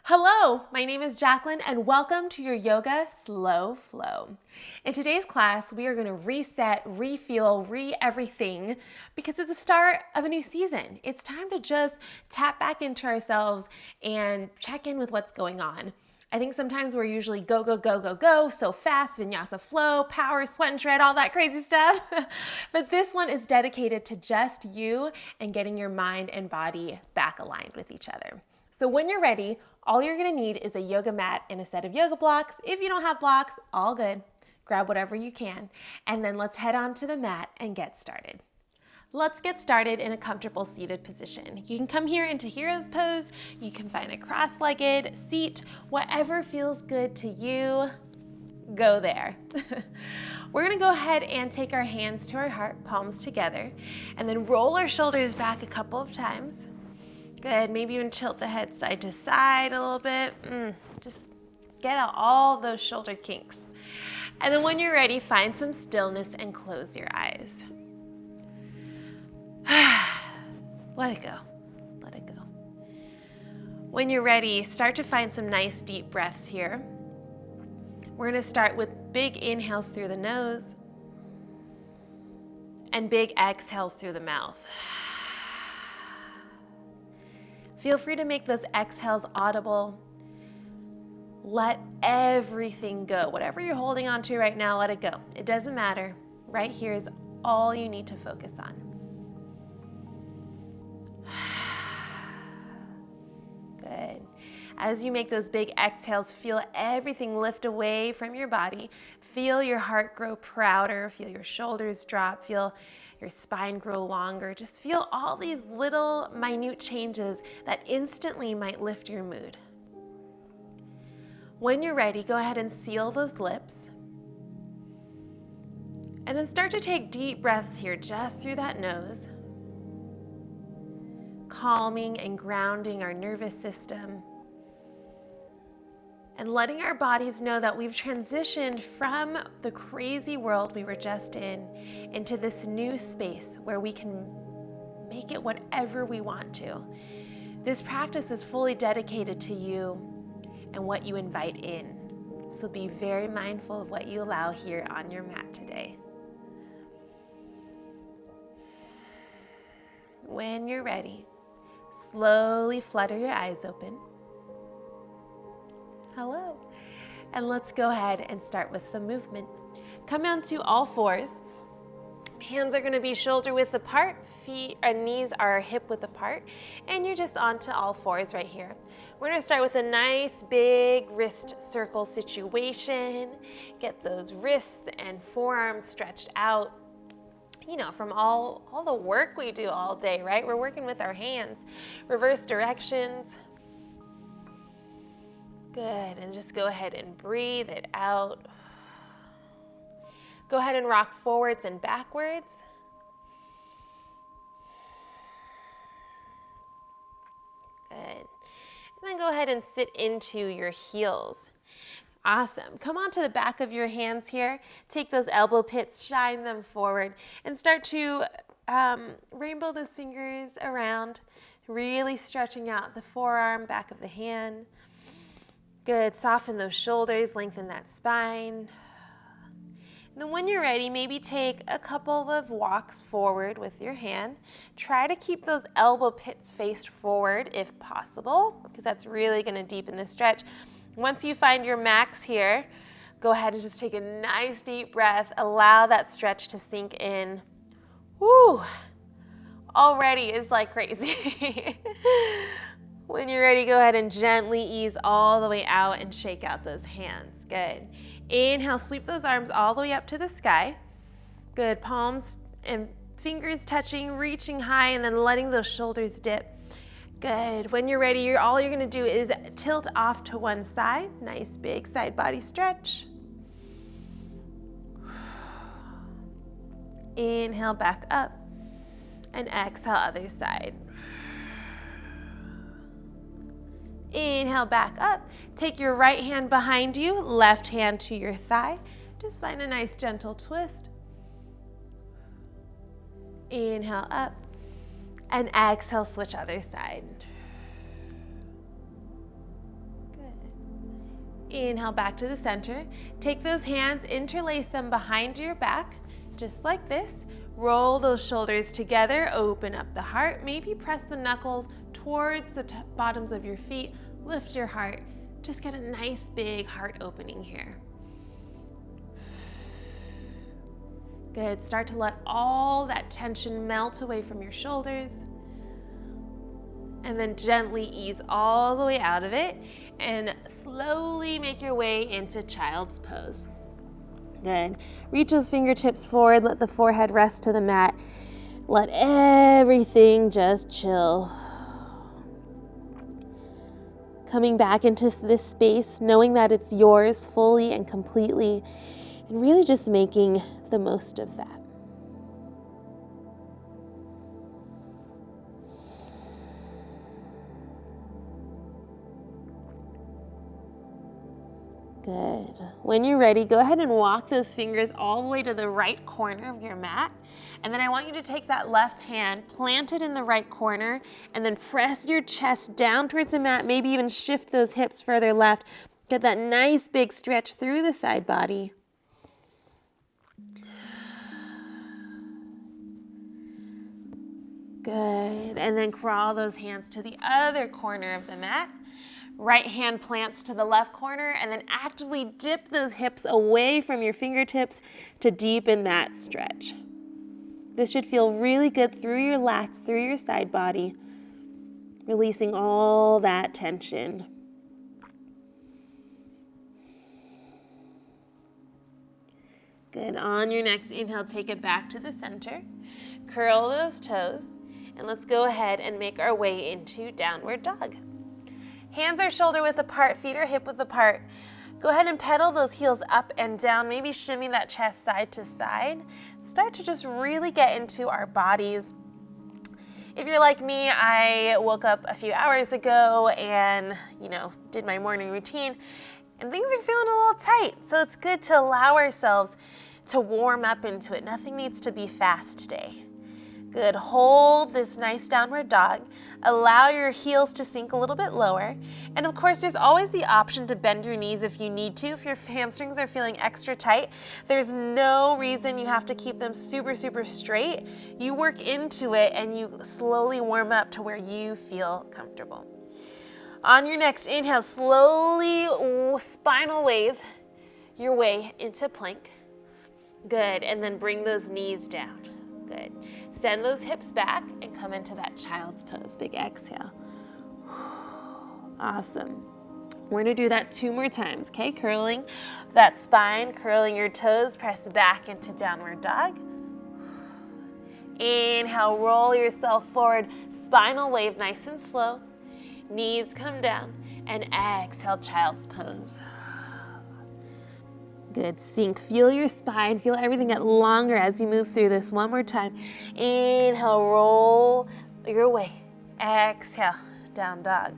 Hello, my name is Jackelyn and welcome to your Yoga Slow Flow. In today's class, we are going to reset, refuel, re-everything because it's the start of a new season. It's time to just tap back into ourselves and check in with what's going on. I think sometimes we're usually go, go, go, go, go, so fast, vinyasa flow, power, sweat and shred, all that crazy stuff. But this one is dedicated to just you and getting your mind and body back aligned with each other. So when you're ready, all you're gonna need is a yoga mat and a set of yoga blocks. If you don't have blocks, all good. Grab whatever you can. And then let's head on to the mat and get started. Let's get started in a comfortable seated position. You can come here into hero's pose. You can find a cross-legged seat, whatever feels good to you, go there. We're gonna go ahead and take our hands to our heart, palms together, and then roll our shoulders back a couple of times. Good, maybe even tilt the head side to side a little bit. Just get out all those shoulder kinks. And then when you're ready, find some stillness and close your eyes. Let it go, let it go. When you're ready, start to find some nice deep breaths here. We're gonna start with big inhales through the nose and big exhales through the mouth. Feel free to make those exhales audible. Let everything go. Whatever you're holding on to right now, let it go. It doesn't matter. Right here is all you need to focus on. Good. As you make those big exhales, feel everything lift away from your body. Feel your heart grow prouder. Feel your shoulders drop. Feel your spine grow longer. Just feel all these little minute changes that instantly might lift your mood. When you're ready, go ahead and seal those lips. And then start to take deep breaths here just through that nose, calming and grounding our nervous system, and letting our bodies know that we've transitioned from the crazy world we were just in into this new space where we can make it whatever we want to. This practice is fully dedicated to you and what you invite in. So be very mindful of what you allow here on your mat today. When you're ready, slowly flutter your eyes open. Hello. And let's go ahead and start with some movement. Come onto all fours. Hands are going to be shoulder width apart, feet and knees are hip width apart, and you're just onto all fours right here. We're going to start with a nice big wrist circle situation. Get those wrists and forearms stretched out. You know, from all the work we do all day, right? We're working with our hands. Reverse directions. Good, and just go ahead and breathe it out. Go ahead and rock forwards and backwards. Good. And then go ahead and sit into your heels. Awesome. Come onto the back of your hands here. Take those elbow pits, shine them forward, and start to rainbow those fingers around, really stretching out the forearm, back of the hand. Good, soften those shoulders, lengthen that spine. And then when you're ready, maybe take a couple of walks forward with your hand. Try to keep those elbow pits faced forward if possible, because that's really gonna deepen the stretch. Once you find your max here, go ahead and just take a nice deep breath. Allow that stretch to sink in. Woo! Already is like crazy. When you're ready, go ahead and gently ease all the way out and shake out those hands. Good. Inhale, sweep those arms all the way up to the sky. Good. Palms and fingers touching, reaching high, and then letting those shoulders dip. Good. When you're ready, all you're gonna do is tilt off to one side. Nice big side body stretch. Inhale, back up, and exhale, other side. Inhale, back up. Take your right hand behind you, left hand to your thigh. Just find a nice gentle twist. Inhale up, and exhale, switch other side. Inhale back to the center. Take those hands, interlace them behind your back, just like this. Roll those shoulders together, open up the heart. Maybe press the knuckles towards the bottoms of your feet. Lift your heart. Just get a nice big heart opening here. Good. Start to let all that tension melt away from your shoulders. And then gently ease all the way out of it and slowly make your way into child's pose. Good. Reach those fingertips forward, let the forehead rest to the mat. Let everything just chill. Coming back into this space, knowing that it's yours fully and completely, and really just making the most of that. Good. When you're ready, go ahead and walk those fingers all the way to the right corner of your mat. And then I want you to take that left hand, plant it in the right corner, and then press your chest down towards the mat, maybe even shift those hips further left. Get that nice big stretch through the side body. Good. And then crawl those hands to the other corner of the mat. Right hand plants to the left corner, and then actively dip those hips away from your fingertips to deepen that stretch. This should feel really good through your lats, through your side body, releasing all that tension. Good. On your next inhale, take it back to the center. Curl those toes, and let's go ahead and make our way into downward dog. Hands are shoulder width apart, feet are hip width apart. Go ahead and pedal those heels up and down, maybe shimmy that chest side to side. Start to just really get into our bodies. If you're like me, I woke up a few hours ago and, did my morning routine, and things are feeling a little tight. So it's good to allow ourselves to warm up into it. Nothing needs to be fast today. Good. Hold this nice downward dog. Allow your heels to sink a little bit lower. And of course, there's always the option to bend your knees if you need to. If your hamstrings are feeling extra tight, there's no reason you have to keep them super, super straight. You work into it and you slowly warm up to where you feel comfortable. On your next inhale, slowly spinal wave your way into plank. Good. And then bring those knees down. Good. Send those hips back and come into that child's pose. Big exhale. Awesome. We're going to do that 2 more times, okay? Curling that spine, curling your toes, press back into downward dog. Inhale, roll yourself forward, spinal wave nice and slow. Knees come down, and exhale, child's pose. Good. Sink. Feel your spine. Feel everything get longer as you move through this. One more time. Inhale, roll your way. Exhale, down dog.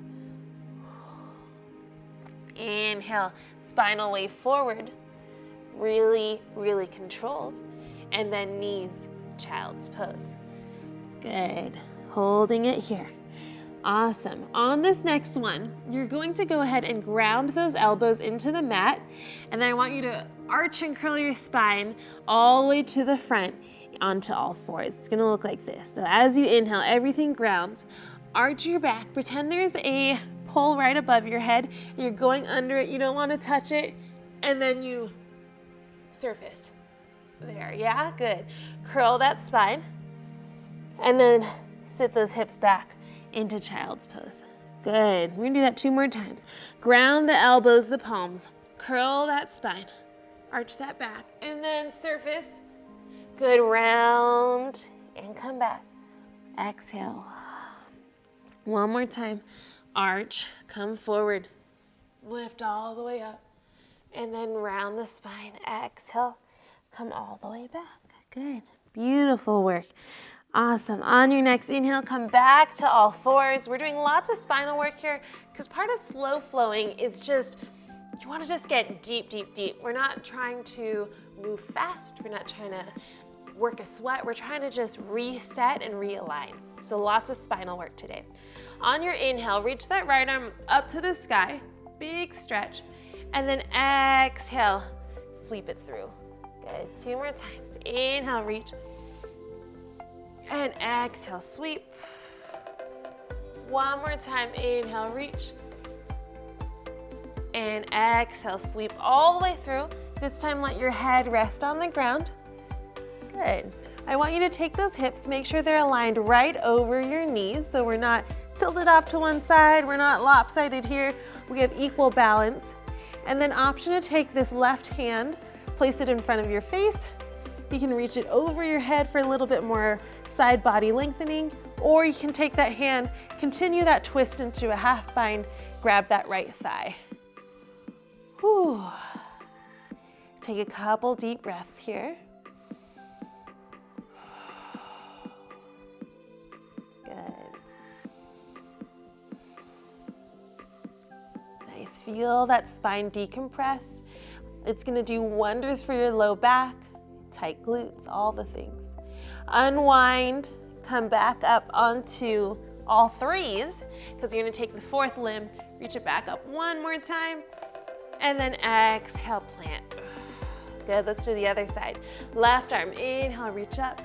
Inhale, spinal wave forward. Really, really controlled. And then knees, child's pose. Good. Holding it here. Awesome. On this next one, you're going to go ahead and ground those elbows into the mat, and then I want you to arch and curl your spine all the way to the front onto all fours. It's going to look like this. So as you inhale, everything grounds. Arch your back. Pretend there's a pole right above your head. You're going under it. You don't want to touch it, and then you surface. There, yeah? Good. Curl that spine, and then sit those hips back into child's pose. Good. We're gonna do that 2 more times. Ground the elbows, the palms. Curl that spine. Arch that back. And then surface. Good. Round and come back. Exhale. One more time. Arch. Come forward. Lift all the way up. And then round the spine. Exhale. Come all the way back. Good. Beautiful work. Awesome. On your next inhale, come back to all fours. We're doing lots of spinal work here because part of slow flowing is just, you want to just get deep, deep, deep. We're not trying to move fast. We're not trying to work a sweat. We're trying to just reset and realign. So lots of spinal work today. On your inhale, reach that right arm up to the sky. Big stretch. And then exhale, sweep it through. Good, 2 more times. Inhale, reach. And exhale, sweep. 1 more time, inhale, reach. And exhale, sweep all the way through. This time, let your head rest on the ground. Good. I want you to take those hips, make sure they're aligned right over your knees so we're not tilted off to one side, we're not lopsided here, we have equal balance. And then option to take this left hand, place it in front of your face. You can reach it over your head for a little bit more side body lengthening, or you can take that hand, continue that twist into a half bind, grab that right thigh. Whew. Take a couple deep breaths here. Feel that spine decompress. It's gonna do wonders for your low back, tight glutes, all the things. Unwind, come back up onto all threes, because you're gonna take the fourth limb, reach it back up 1 more time, and then exhale, plant. Good, let's do the other side. Left arm, inhale, reach up,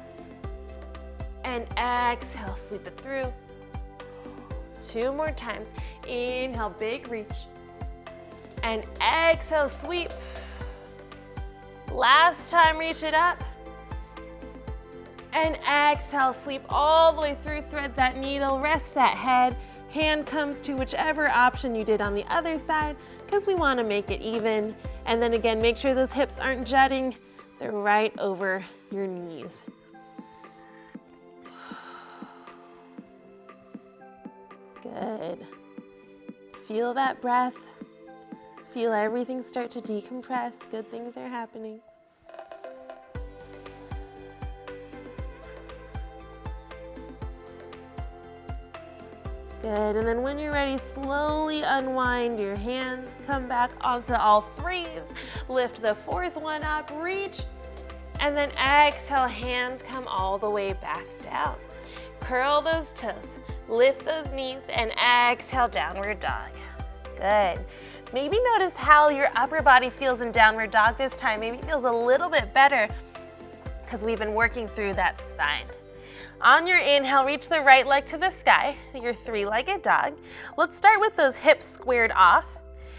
and exhale, sweep it through. 2 more times. Inhale, big reach. And exhale, sweep. Last time, reach it up. And exhale, sweep all the way through, thread that needle, rest that head. Hand comes to whichever option you did on the other side, because we want to make it even. And then again, make sure those hips aren't jutting. They're right over your knees. Good. Feel that breath. Feel everything start to decompress. Good things are happening. Good, and then when you're ready, slowly unwind your hands, come back onto all threes, lift the fourth one up, reach, and then exhale, hands come all the way back down. Curl those toes, lift those knees, and exhale, downward dog. Good. Maybe notice how your upper body feels in downward dog this time. Maybe it feels a little bit better because we've been working through that spine. On your inhale, reach the right leg to the sky, your three-legged dog. Let's start with those hips squared off.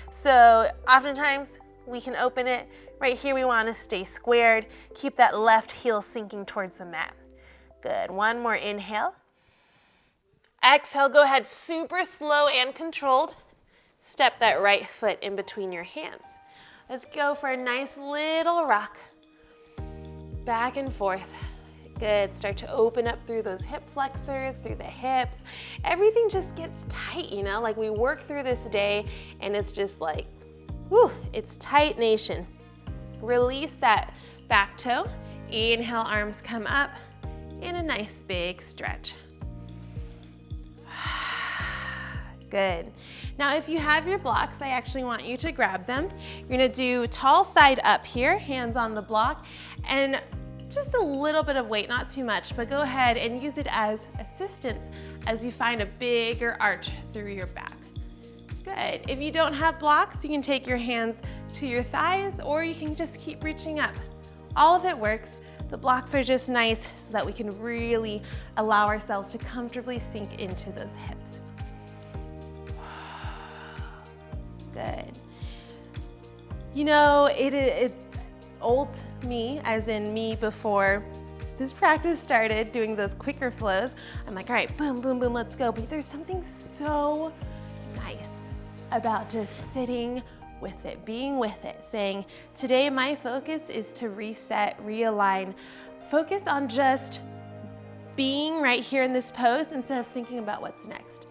So oftentimes we can open it. Right here we want to stay squared. Keep that left heel sinking towards the mat. Good. 1 more inhale. Exhale, go ahead, super slow and controlled. Step that right foot in between your hands. Let's go for a nice little rock. Back and forth. Good, start to open up through those hip flexors, through the hips. Everything just gets tight, you know, like we work through this day and it's just like, whew, it's tight nation. Release that back toe. Inhale, arms come up in a nice big stretch. Good. Now, if you have your blocks, I actually want you to grab them. You're gonna do tall side up here, hands on the block, and just a little bit of weight, not too much, but go ahead and use it as assistance as you find a bigger arch through your back. Good. If you don't have blocks, you can take your hands to your thighs, or you can just keep reaching up. All of it works. The blocks are just nice so that we can really allow ourselves to comfortably sink into those hips. Good. You know, it old me, as in me before this practice started, doing those quicker flows. I'm like, all right, boom, boom, boom, let's go. But there's something so nice about just sitting with it, being with it, saying, today my focus is to reset, realign, focus on just being right here in this pose instead of thinking about what's next.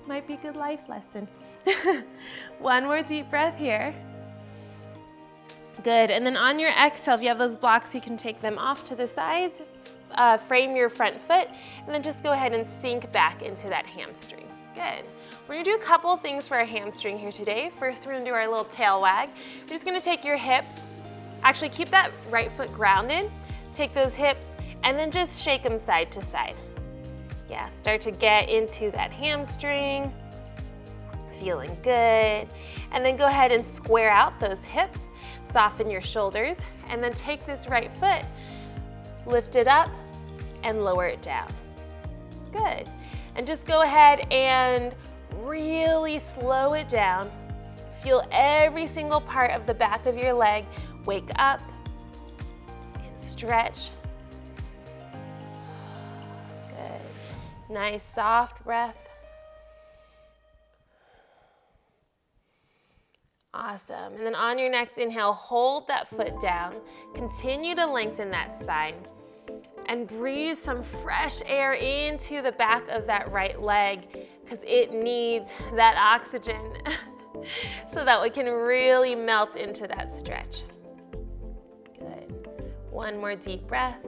Might be a good life lesson. 1 more deep breath here. Good, and then on your exhale, if you have those blocks, you can take them off to the sides, frame your front foot, and then just go ahead and sink back into that hamstring. Good. We're gonna do a couple things for our hamstring here today. First, we're gonna do our little tail wag. You're just gonna take your hips, actually keep that right foot grounded, take those hips, and then just shake them side to side. Yeah, start to get into that hamstring. feeling good. And then go ahead and square out those hips, soften your shoulders, and then take this right foot, lift it up, and lower it down. Good. And just go ahead and really slow it down. Feel every single part of the back of your leg wake up and stretch. Good. Nice soft breath. Awesome. And then on your next inhale, hold that foot down. Continue to lengthen that spine. And breathe some fresh air into the back of that right leg because it needs that oxygen so that we can really melt into that stretch. Good. One more deep breath.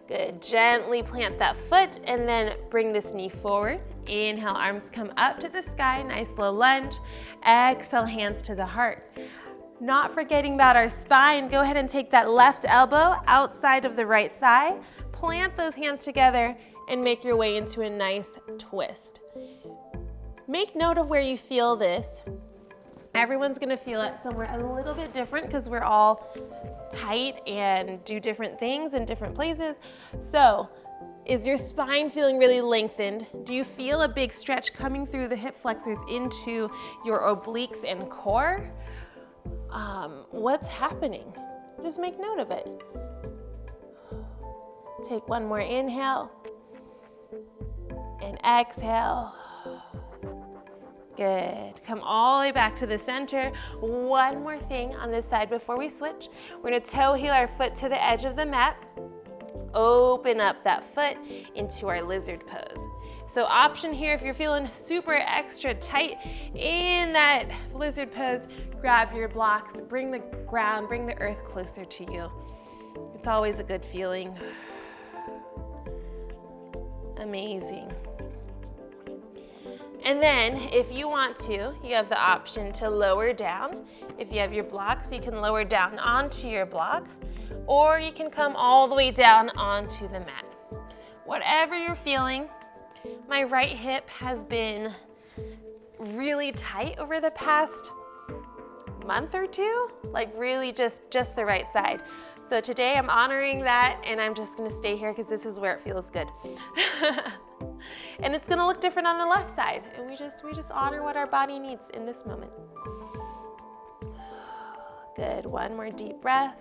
Good. Gently plant that foot and then bring this knee forward. Inhale, arms come up to the sky, nice low lunge. Exhale, hands to the heart. Not forgetting about our spine, go ahead and take that left elbow outside of the right thigh, plant those hands together and make your way into a nice twist. Make note of where you feel this. Everyone's gonna feel it somewhere a little bit different because we're all tight and do different things in different places. So, is your spine feeling really lengthened? Do you feel a big stretch coming through the hip flexors into your obliques and core? What's happening? Just make note of it. Take one more inhale and exhale. Good. Come all the way back to the center. One more thing on this side before we switch. We're gonna toe heel our foot to the edge of the mat. Open up that foot into our lizard pose. So option here, if you're feeling super extra tight in that lizard pose, grab your blocks, bring the ground, bring the earth closer to you. It's always a good feeling. Amazing. And then if you want to, you have the option to lower down. If you have your blocks, you can lower down onto your block, or you can come all the way down onto the mat. Whatever you're feeling. My right hip has been really tight over the past month or two, like really just the right side. So today I'm honoring that and I'm just gonna stay here because this is where it feels good. And it's gonna look different on the left side. And we just honor what our body needs in this moment. Good, one more deep breath.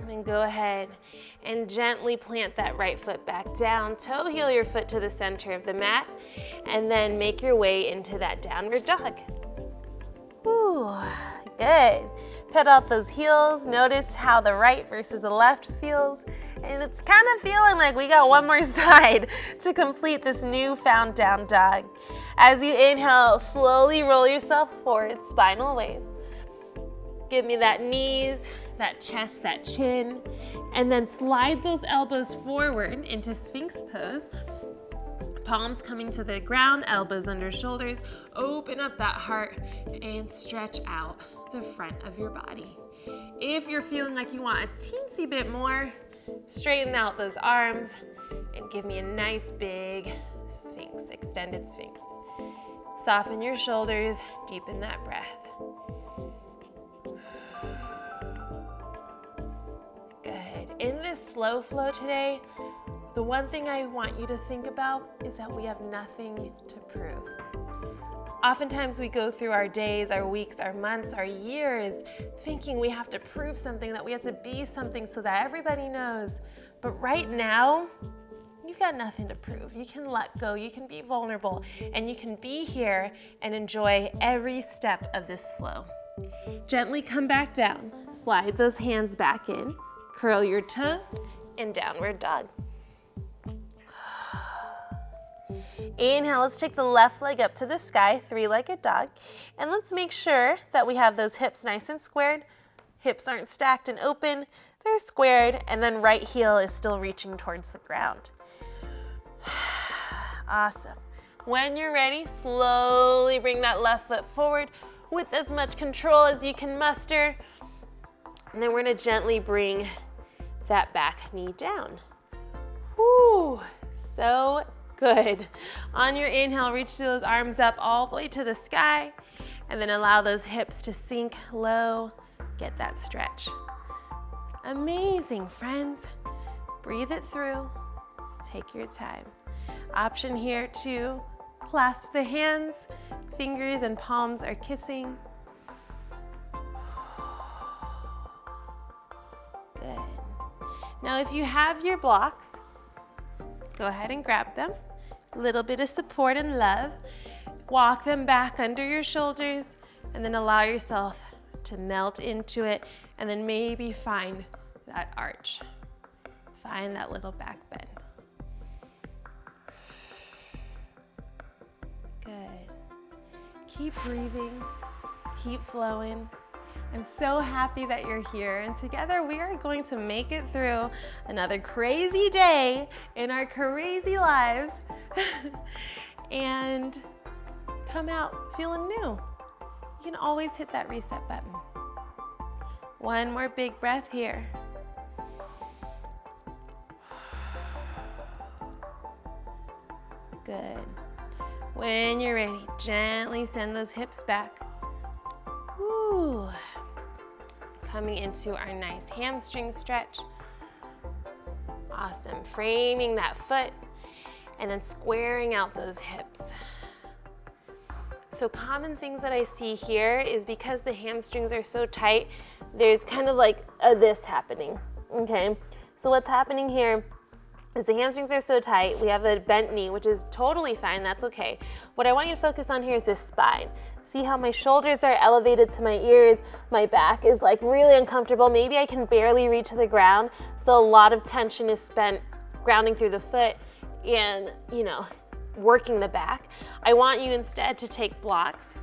And go ahead and gently plant that right foot back down. Toe heel your foot to the center of the mat and then make your way into that downward dog. Ooh, good. Put out those heels. Notice how the right versus the left feels. And it's kind of feeling like we got one more side to complete this newfound down dog. As you inhale, slowly roll yourself forward, spinal wave. Give me that knees, that chest, that chin, and then slide those elbows forward into Sphinx pose. Palms coming to the ground, elbows under shoulders. Open up that heart and stretch out the front of your body. If you're feeling like you want a teensy bit more, straighten out those arms and give me a nice big Sphinx, extended Sphinx. Soften your shoulders, deepen that breath. Good. In this slow flow today, the one thing I want you to think about is that we have nothing to prove. Oftentimes we go through our days, our weeks, our months, our years, thinking we have to prove something, that we have to be something so that everybody knows. But right now, you've got nothing to prove. You can let go, you can be vulnerable, and you can be here and enjoy every step of this flow. Gently come back down, slide those hands back in, curl your toes, and downward dog. Inhale, let's take the left leg up to the sky, three-legged dog, and let's make sure that we have those hips nice and squared. Hips aren't stacked and open, they're squared, and then right heel is still reaching towards the ground. Awesome. When you're ready, slowly bring that left foot forward with as much control as you can muster. And then we're gonna gently bring that back knee down. Woo, so good. On your inhale, reach those arms up all the way to the sky, and then allow those hips to sink low. Get that stretch. Amazing, friends. Breathe it through. Take your time. Option here to clasp the hands. Fingers and palms are kissing. Good. Now, if you have your blocks, go ahead and grab them. A little bit of support and love. Walk them back under your shoulders, and then allow yourself to melt into it, and then maybe find that arch. Find that little back bend. Good. Keep breathing, keep flowing. I'm so happy that you're here, and together we are going to make it through another crazy day in our crazy lives and come out feeling new. You can always hit that reset button. One more big breath here. Good. When you're ready, gently send those hips back. Woo. Coming into our nice hamstring stretch. Awesome. Framing that foot and then squaring out those hips. So common things that I see here is because the hamstrings are so tight, there's kind of like a this happening, okay? So what's happening here is the hamstrings are so tight, we have a bent knee, which is totally fine, that's okay. What I want you to focus on here is this spine. See how my shoulders are elevated to my ears, my back is like really uncomfortable, maybe I can barely reach to the ground, so a lot of tension is spent grounding through the foot and, working the back. I want you instead to take blocks,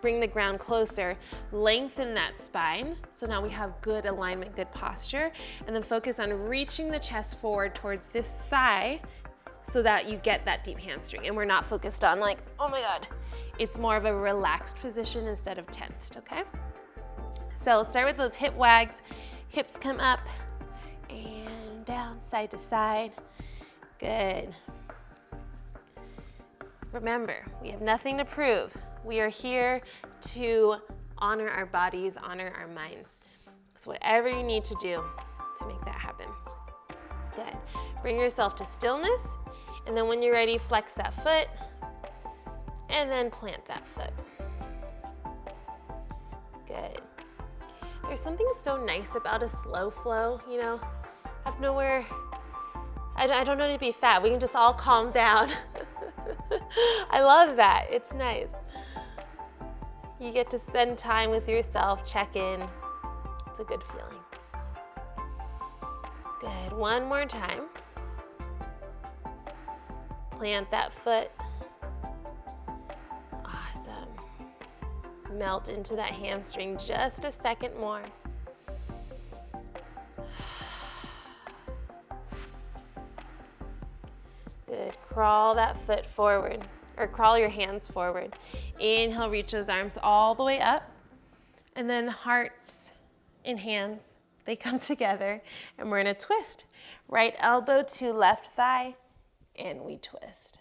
bring the ground closer, lengthen that spine. So now we have good alignment, good posture, and then focus on reaching the chest forward towards this thigh so that you get that deep hamstring. And we're not focused on like, oh my God. It's more of a relaxed position instead of tensed, okay? So let's start with those hip wags. Hips come up and down, side to side. Good. Remember, we have nothing to prove. We are here to honor our bodies, honor our minds. So whatever you need to do to make that happen. Good. Bring yourself to stillness, and then when you're ready, flex that foot, and then plant that foot. Good. There's something so nice about a slow flow, I have nowhere, I don't know to be fat. We can just all calm down. I love that. It's nice. You get to spend time with yourself, check in. It's a good feeling. Good. One more time. Plant that foot. Awesome. Melt into that hamstring just a second more. Good. Crawl that foot forward, or crawl your hands forward. Inhale, reach those arms all the way up. And then hearts and hands, they come together. And we're gonna twist. Right elbow to left thigh, and we twist.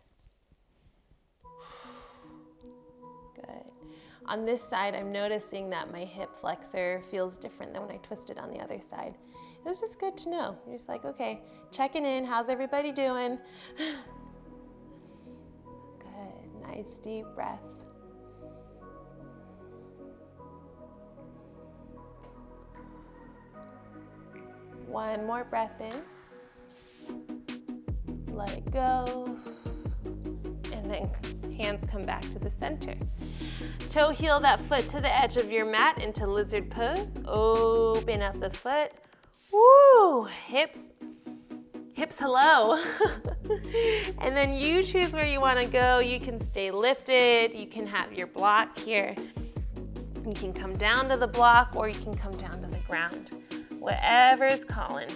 Good. On this side, I'm noticing that my hip flexor feels different than when I twisted on the other side. It's just good to know. You're just like, okay, checking in, how's everybody doing? Good, nice deep breaths. One more breath in. Let it go. And then hands come back to the center. Toe heel that foot to the edge of your mat into lizard pose. Open up the foot. Woo! Hips hello. And then you choose where you want to go. You can stay lifted. You can have your block here. You can come down to the block or you can come down to the ground. Whatever is calling.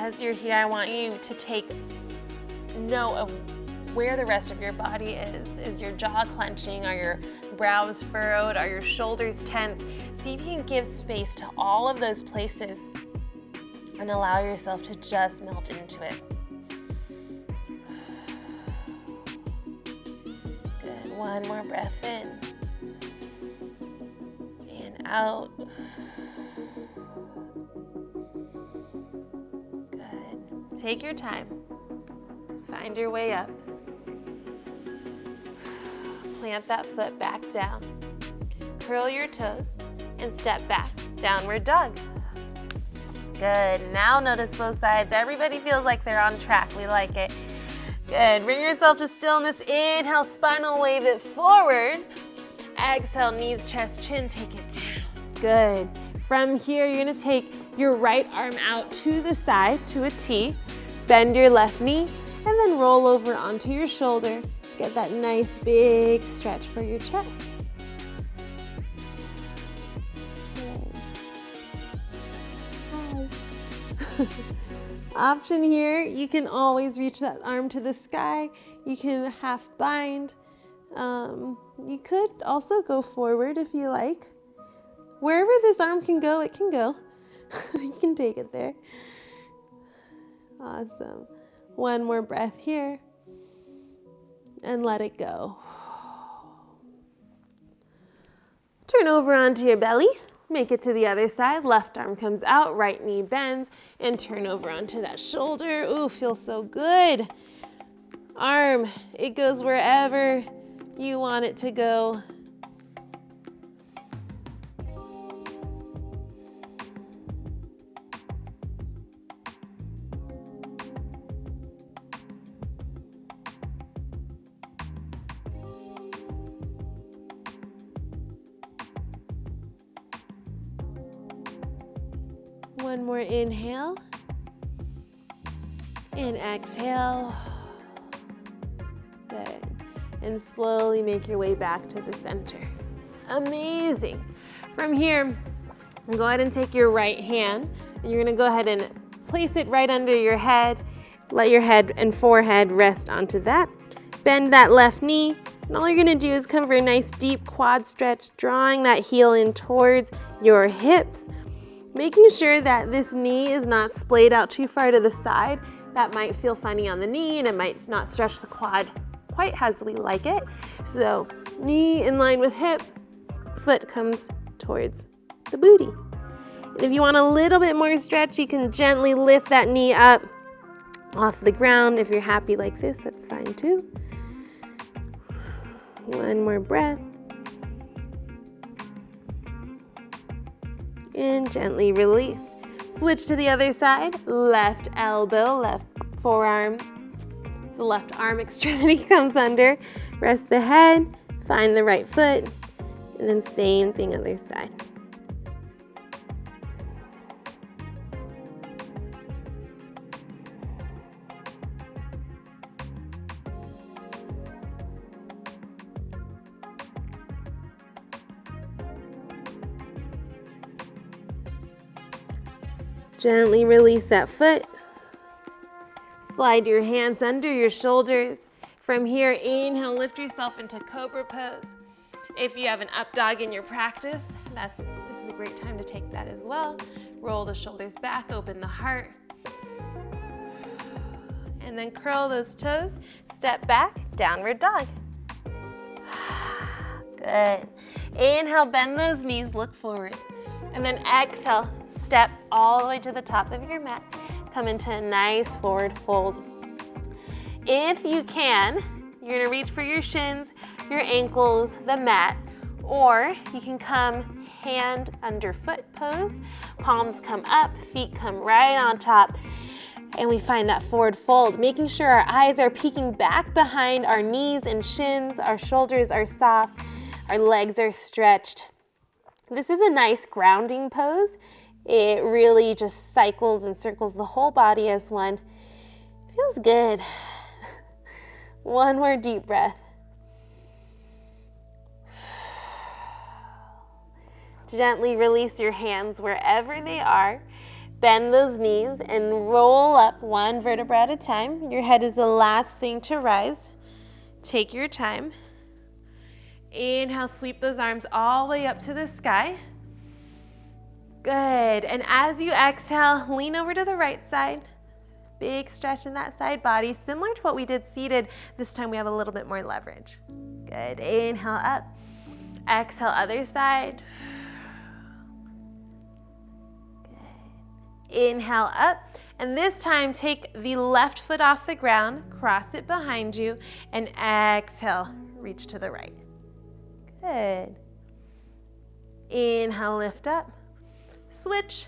as you're here, I want you to take note of where the rest of your body is. Is your jaw clenching? Are your brows furrowed? Are your shoulders tense? See if you can give space to all of those places and allow yourself to just melt into it. Good. One more breath in and out. Good. Take your time. Find your way up. Plant that foot back down. Curl your toes and step back. Downward dog. Good. Now notice both sides. Everybody feels like they're on track. We like it. Good. Bring yourself to stillness. Inhale, spinal wave it forward. Exhale, knees, chest, chin, take it down. Good. From here, you're gonna take your right arm out to the side to a T. Bend your left knee and then roll over onto your shoulder. Get that nice big stretch for your chest. Option here, you can always reach that arm to the sky. You can half bind. You could also go forward if you like. Wherever this arm can go, it can go. You can take it there. Awesome. One more breath here. And let it go. Turn over onto your belly. Make it to the other side. Left arm comes out, right knee bends, and turn over onto that shoulder. Ooh, feels so good. Arm, it goes wherever you want it to go. One more inhale and exhale. Good. And slowly make your way back to the center. Amazing. From here, go ahead and take your right hand and you're gonna go ahead and place it right under your head. Let your head and forehead rest onto that. Bend that left knee, and all you're gonna do is come for a nice deep quad stretch, drawing that heel in towards your hips. Making sure that this knee is not splayed out too far to the side. That might feel funny on the knee and it might not stretch the quad quite as we like it. So knee in line with hip, foot comes towards the booty. And if you want a little bit more stretch, you can gently lift that knee up off the ground. If you're happy like this, that's fine too. One more breath. And gently release. Switch to the other side. Left elbow, left forearm. The left arm extremity comes under. Rest the head, find the right foot, and then same thing other side. Gently release that foot. Slide your hands under your shoulders. From here, inhale, lift yourself into cobra pose. If you have an up dog in your practice, this is a great time to take that as well. Roll the shoulders back, open the heart. And then curl those toes, step back, downward dog. Good. Inhale, bend those knees, look forward. And then exhale, step all the way to the top of your mat. Come into a nice forward fold. If you can, you're gonna reach for your shins, your ankles, the mat, or you can come hand under foot pose. Palms come up, feet come right on top, and we find that forward fold, making sure our eyes are peeking back behind our knees and shins, our shoulders are soft, our legs are stretched. This is a nice grounding pose. It really just cycles and circles the whole body as one. Feels good. One more deep breath. Gently release your hands wherever they are. Bend those knees and roll up one vertebra at a time. Your head is the last thing to rise. Take your time. Inhale, sweep those arms all the way up to the sky. Good. And as you exhale, lean over to the right side. Big stretch in that side body, similar to what we did seated. This time we have a little bit more leverage. Good. Inhale up. Exhale, other side. Good. Inhale up. And this time, take the left foot off the ground, cross it behind you, and exhale, reach to the right. Good. Inhale, lift up. Switch.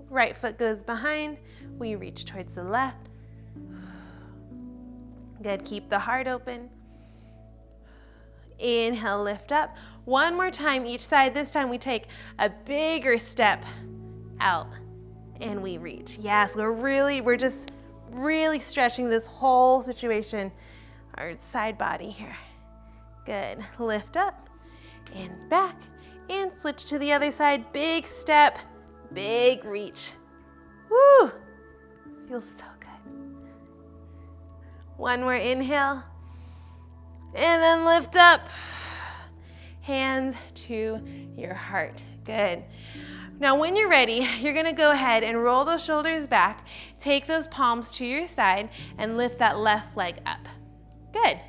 Right foot goes behind. We reach towards the left. Good. Keep the heart open. Inhale, lift up. One more time each side. This time we take a bigger step out and we reach. Yes, we're just really stretching this whole situation, our side body here. Good. Lift up and back and switch to the other side. Big step, big reach. Woo! Feels so good. One more inhale. And then lift up. Hands to your heart. Good. Now when you're ready, you're gonna go ahead and roll those shoulders back, take those palms to your side, and lift that left leg up. Good.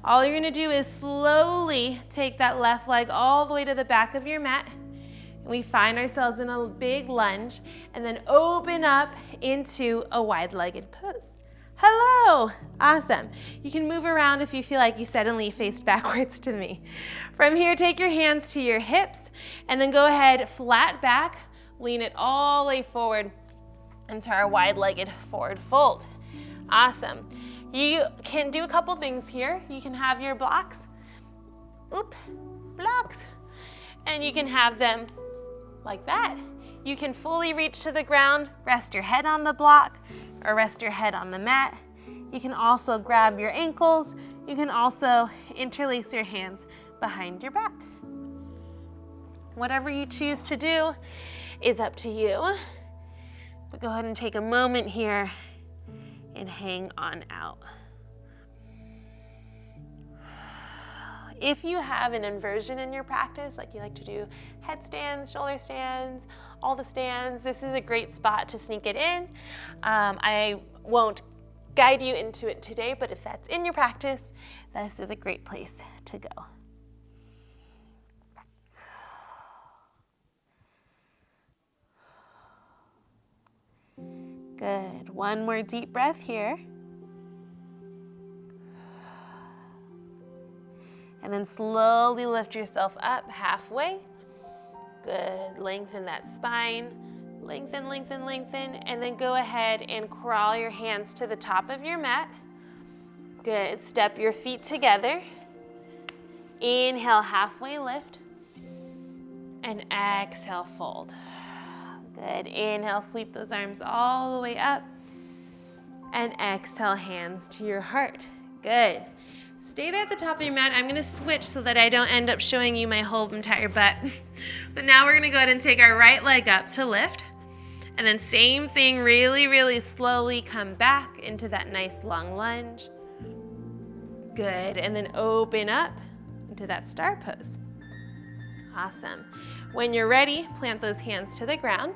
All you're gonna do is slowly take that left leg all the way to the back of your mat. And we find ourselves in a big lunge, and then open up into a wide-legged pose. Hello, awesome. You can move around if you feel like you suddenly faced backwards to me. From here, take your hands to your hips and then go ahead flat back, lean it all the way forward into our wide-legged forward fold. Awesome. You can do a couple things here. You can have your blocks, blocks, and you can have them like that. You can fully reach to the ground, rest your head on the block, or rest your head on the mat. You can also grab your ankles. You can also interlace your hands behind your back. Whatever you choose to do is up to you. But go ahead and take a moment here and hang on out. If you have an inversion in your practice, like you like to do headstands, shoulder stands, all the stands, this is a great spot to sneak it in. I won't guide you into it today, but if that's in your practice, this is a great place to go. Good. One more deep breath here. And then slowly lift yourself up halfway. Good. Lengthen that spine. Lengthen, lengthen, lengthen. And then go ahead and crawl your hands to the top of your mat. Good. Step your feet together. Inhale, halfway lift. And exhale, fold. Good. Inhale, sweep those arms all the way up. And exhale, hands to your heart. Good. Stay there at the top of your mat. I'm gonna switch so that I don't end up showing you my whole entire butt. But now we're gonna go ahead and take our right leg up to lift. And then same thing, really, really slowly come back into that nice long lunge. Good, and then open up into that star pose. Awesome. When you're ready, plant those hands to the ground.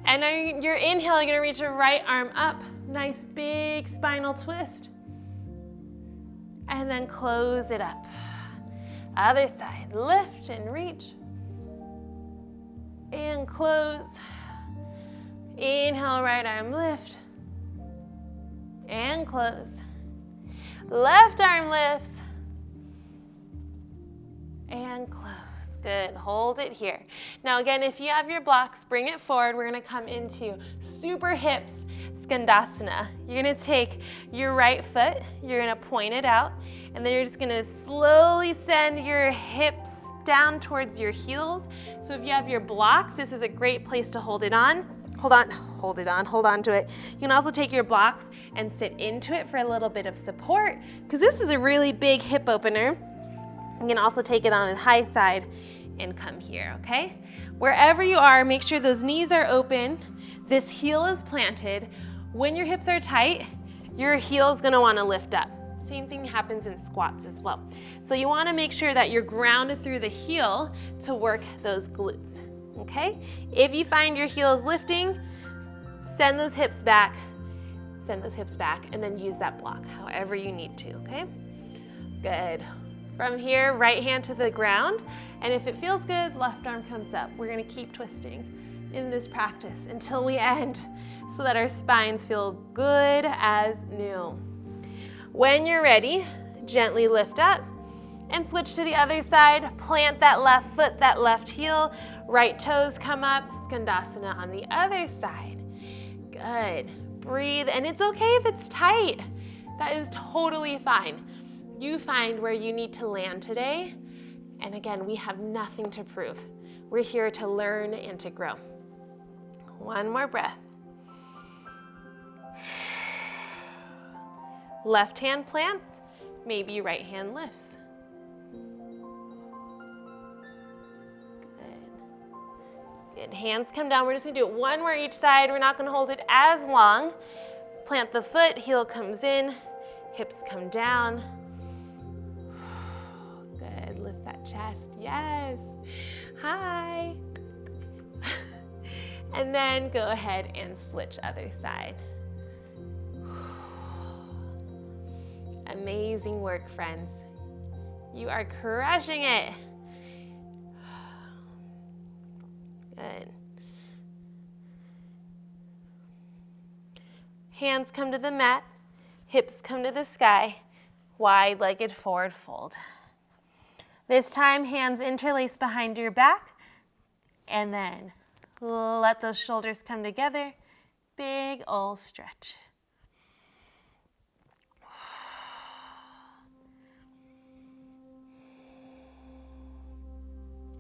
And on your inhale, you're gonna reach your right arm up. Nice big spinal twist. And then close it up. Other side, lift and reach. And close. Inhale, right arm lift. And close. Left arm lifts. And close. Good, hold it here. Now again, if you have your blocks, bring it forward. We're gonna come into super hips Skandasana. You're gonna take your right foot, you're gonna point it out, and then you're just gonna slowly send your hips down towards your heels. So if you have your blocks, this is a great place to hold it on. Hold on to it. You can also take your blocks and sit into it for a little bit of support, because this is a really big hip opener. You can also take it on the high side and come here, okay? Wherever you are, make sure those knees are open. This heel is planted. When your hips are tight, your heel is gonna wanna lift up. Same thing happens in squats as well. So you wanna make sure that you're grounded through the heel to work those glutes, okay? If you find your heels lifting, send those hips back, and then use that block however you need to, okay? Good. From here, right hand to the ground, and if it feels good, left arm comes up. We're gonna keep twisting in this practice until we end so that our spines feel good as new. When you're ready, gently lift up and switch to the other side. Plant that left foot, that left heel, right toes come up, Skandasana on the other side. Good. Breathe, and it's okay if it's tight. That is totally fine. You find where you need to land today, and again, we have nothing to prove. We're here to learn and to grow. One more breath. Left hand plants, maybe right hand lifts. Good. Hands come down. We're just gonna do it one more each side. We're not gonna hold it as long. Plant the foot, heel comes in, hips come down. Good, lift that chest, yes. Hi. And then go ahead and switch other side. Amazing work, friends. You are crushing it. Good. Hands come to the mat, hips come to the sky, wide-legged forward fold. This time, hands interlace behind your back, and then let those shoulders come together. Big ol' stretch.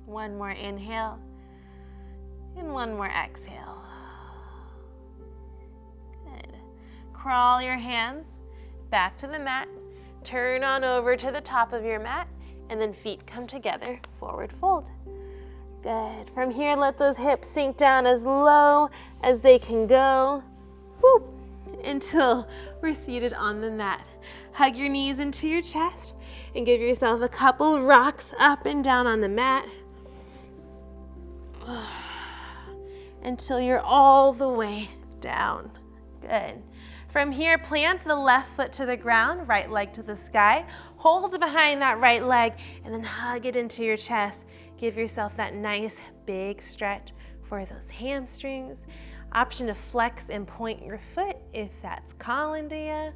One more inhale, and one more exhale. Good. Crawl your hands back to the mat, turn on over to the top of your mat, and then feet come together, forward fold. Good. From here, let those hips sink down as low as they can go. Whoop, until we're seated on the mat. Hug your knees into your chest and give yourself a couple rocks up and down on the mat until you're all the way down. Good. From here, plant the left foot to the ground, right leg to the sky. Hold behind that right leg and then hug it into your chest. Give yourself that nice big stretch for those hamstrings. Option to flex and point your foot if that's calling to you.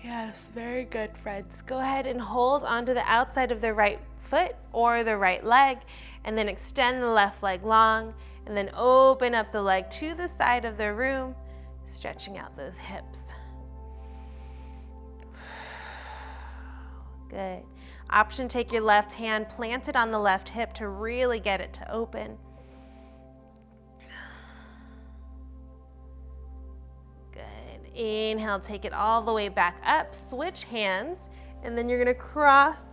Yes, very good, friends. Go ahead and hold onto the outside of the right foot or the right leg, and then extend the left leg long, and then open up the leg to the side of the room, stretching out those hips. Good. Option, take your left hand, plant it on the left hip to really get it to open. Inhale, take it all the way back up, switch hands, and then you're gonna cross,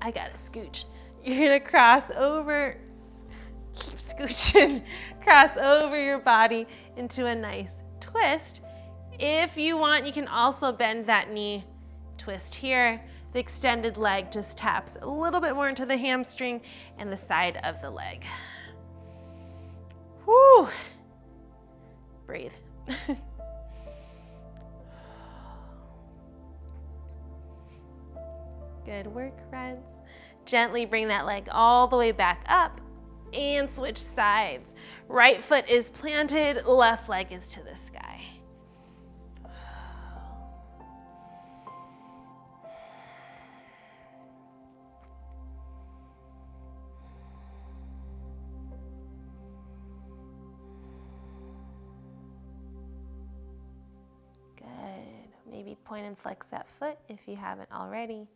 I gotta scooch. You're gonna cross over, keep scooching, cross over your body into a nice twist. If you want, you can also bend that knee, twist here. The extended leg just taps a little bit more into the hamstring and the side of the leg. Whew. Breathe. Good work, friends. Gently bring that leg all the way back up and switch sides. Right foot is planted, left leg is to the sky. Good. Maybe point and flex that foot if you haven't already.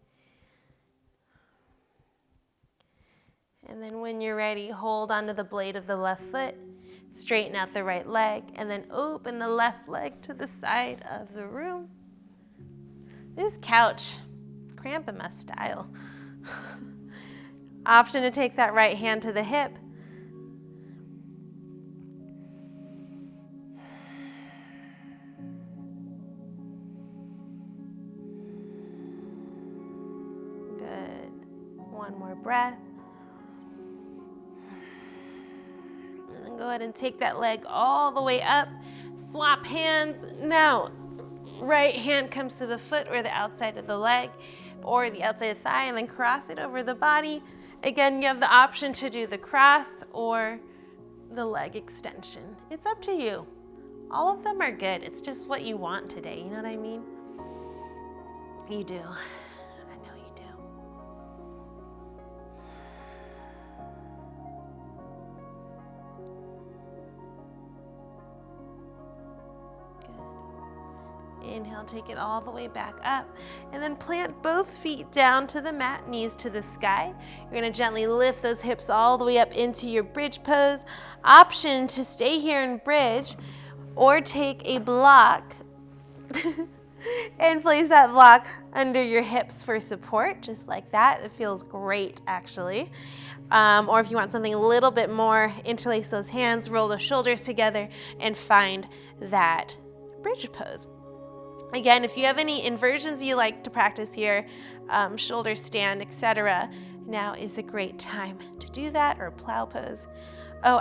And then when you're ready, hold onto the blade of the left foot, straighten out the right leg, and then open the left leg to the side of the room. This couch, cramping my style. Option to take that right hand to the hip. Good. One more breath. And then go ahead and take that leg all the way up. Swap hands. Now, right hand comes to the foot or the outside of the leg or the outside of the thigh, and then cross it over the body. Again, you have the option to do the cross or the leg extension. It's up to you. All of them are good. It's just what you want today. You know what I mean? You do. I know you do. Inhale, take it all the way back up, and then plant both feet down to the mat, knees to the sky. You're gonna gently lift those hips all the way up into your bridge pose. Option to stay here in bridge, or take a block and place that block under your hips for support, just like that. It feels great, actually. Or if you want something a little bit more, interlace those hands, roll the shoulders together, and find that bridge pose. Again, if you have any inversions you like to practice here, shoulder stand, etc., now is a great time to do that, or plow pose. Oh,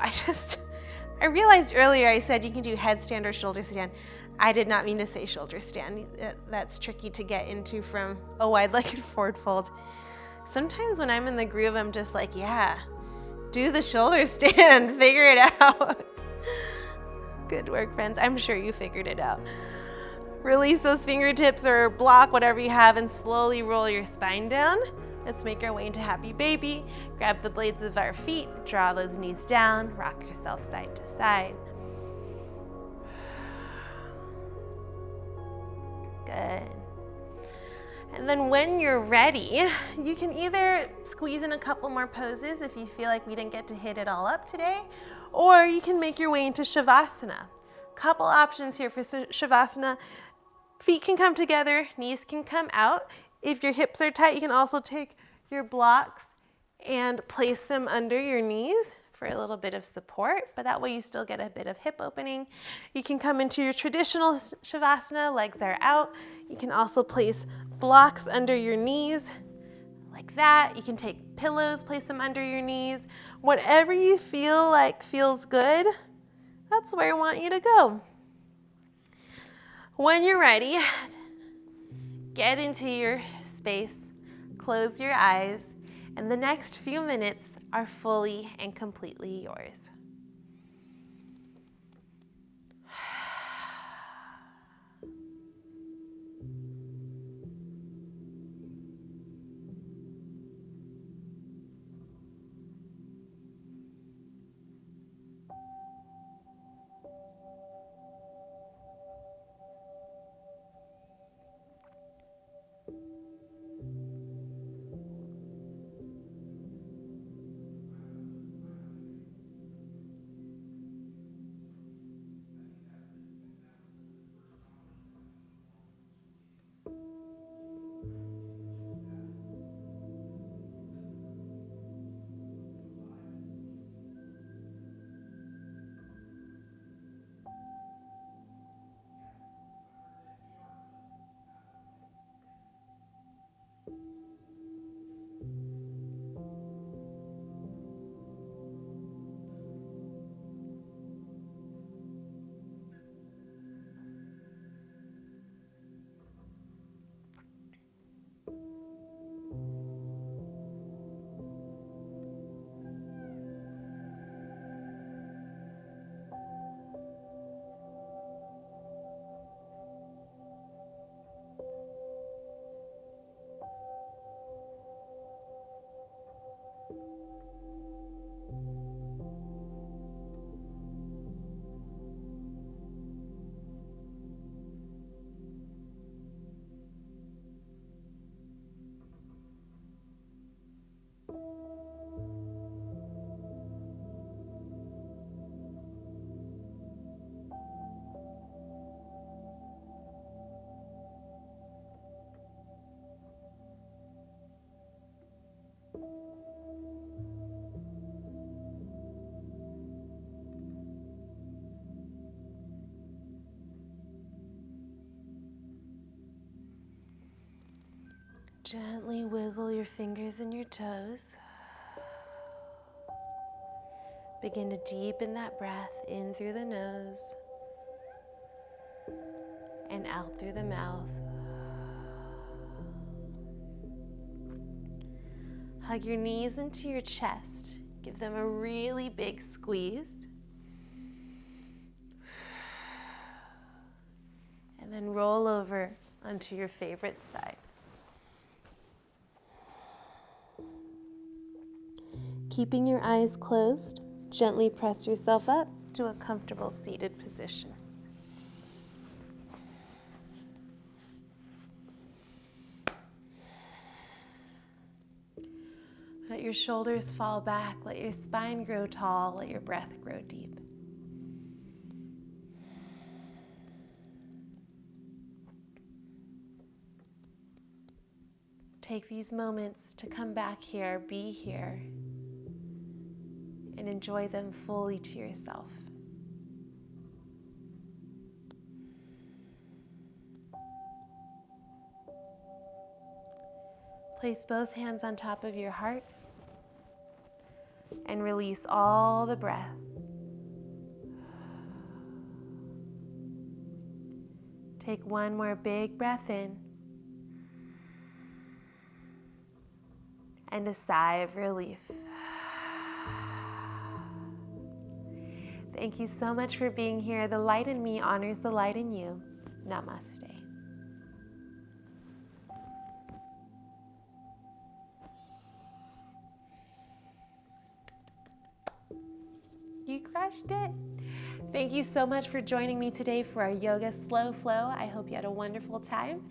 I realized earlier I said you can do headstand or shoulder stand. I did not mean to say shoulder stand. That's tricky to get into from a wide-legged forward fold. Sometimes when I'm in the groove, I'm just like, yeah, do the shoulder stand, figure it out. Good work, friends. I'm sure you figured it out. Release those fingertips or block whatever you have and slowly roll your spine down. Let's make our way into happy baby. Grab the blades of our feet, draw those knees down, rock yourself side to side. Good. And then when you're ready, you can either squeeze in a couple more poses if you feel like we didn't get to hit it all up today, or you can make your way into Shavasana. Couple options here for Shavasana. Feet can come together, knees can come out. If your hips are tight, you can also take your blocks and place them under your knees for a little bit of support, but that way you still get a bit of hip opening. You can come into your traditional Shavasana, legs are out. You can also place blocks under your knees like that. You can take pillows, place them under your knees. Whatever you feel like feels good, that's where I want you to go. When you're ready, get into your space, close your eyes, and the next few minutes are fully and completely yours. Gently wiggle your fingers and your toes. Begin to deepen that breath in through the nose and out through the mouth. Hug your knees into your chest. Give them a really big squeeze. And then roll over onto your favorite side. Keeping your eyes closed, gently press yourself up to a comfortable seated position. Let your shoulders fall back, let your spine grow tall, let your breath grow deep. Take these moments to come back here, be here, and enjoy them fully to yourself. Place both hands on top of your heart and release all the breath. Take one more big breath in and a sigh of relief. Thank you so much for being here. The light in me honors the light in you. Namaste. You crushed it. Thank you so much for joining me today for our Yoga Slow Flow. I hope you had a wonderful time.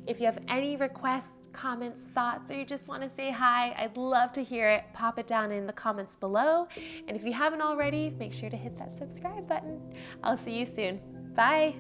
If you have any requests, comments, thoughts, or you just want to say hi, I'd love to hear it. Pop it down in the comments below. And if you haven't already, make sure to hit that subscribe button. I'll see you soon. Bye.